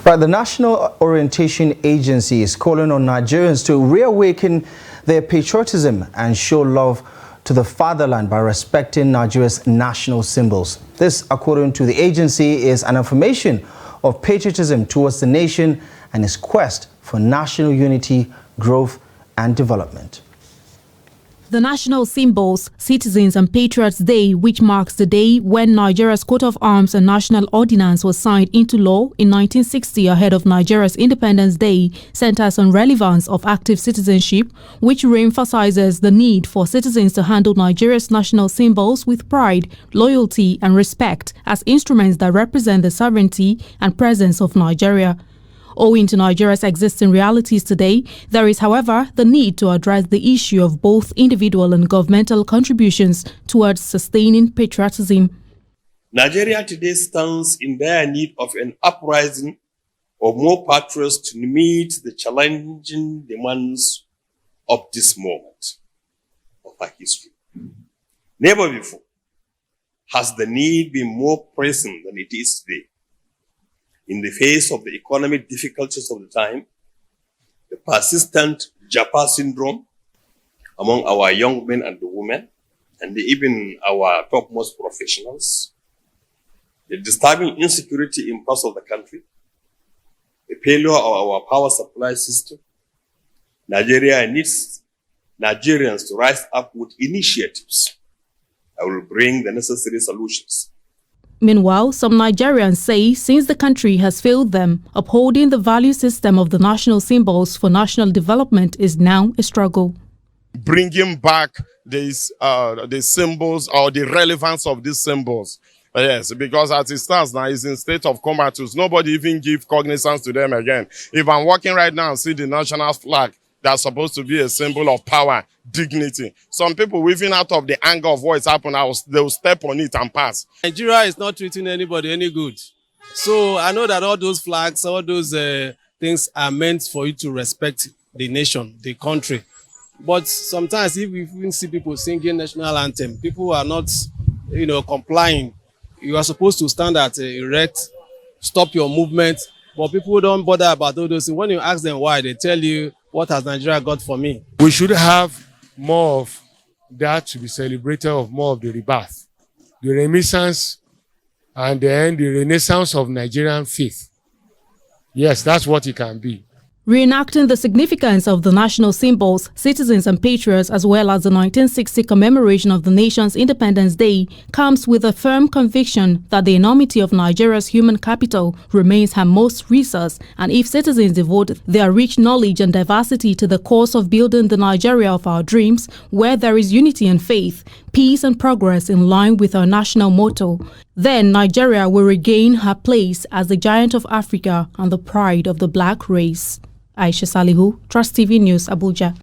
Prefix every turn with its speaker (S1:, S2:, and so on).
S1: Right, the National Orientation Agency is calling on Nigerians to reawaken their patriotism and show love to the fatherland by respecting Nigeria's national symbols. This, according to the agency, is an affirmation of patriotism towards the nation and its quest for national unity, growth and development.
S2: The national symbols, Citizens and Patriots Day, which marks the day when Nigeria's coat of arms and national ordinance was signed into law in 1960 ahead of Nigeria's Independence Day, centers on relevance of active citizenship, which re-emphasizes the need for citizens to handle Nigeria's national symbols with pride, loyalty and respect as instruments that represent the sovereignty and presence of Nigeria. Owing to Nigeria's existing realities today, there is, however, the need to address the issue of both individual and governmental contributions towards sustaining patriotism.
S3: Nigeria today stands in dire need of an uprising of more patriots to meet the challenging demands of this moment of our history. Never before has the need been more pressing than it is today. In the face of the economic difficulties of the time, the persistent Japa syndrome among our young men and women, and even our topmost professionals, the disturbing insecurity in parts of the country, the failure of our power supply system, Nigeria needs Nigerians to rise up with initiatives that will bring the necessary solutions.
S2: Meanwhile, some Nigerians say since the country has failed them, upholding the value system of the national symbols for national development is now a struggle.
S4: Bringing back these the symbols or the relevance of these symbols. Yes, because as it stands now, it's in state of comatose. Nobody even give cognizance to them again. If I'm walking right now and see the national flag, that's supposed to be a symbol of power, dignity. Some people, even out of the anger of what is happening, they'll step on it and pass.
S5: Nigeria is not treating anybody any good. So I know that all those flags, all those things are meant for you to respect the nation, the country. But sometimes if you even see people singing national anthem, people are not, complying. You are supposed to stand at erect, stop your movement, but people don't bother about all those things. When you ask them why, they tell you, what has Nigeria got for me?
S6: We should have more of that to be celebrated, of more of the rebirth, the renaissance, and then the renaissance of Nigerian faith. Yes, that's what it can be.
S2: Reenacting the significance of the national symbols, Citizens and Patriots, as well as the 1960 commemoration of the nation's Independence Day, comes with a firm conviction that the enormity of Nigeria's human capital remains her most resource, and if citizens devote their rich knowledge and diversity to the cause of building the Nigeria of our dreams, where there is unity and faith, peace and progress in line with our national motto, then Nigeria will regain her place as the giant of Africa and the pride of the black race. Aisha Salihu, Trust TV News, Abuja.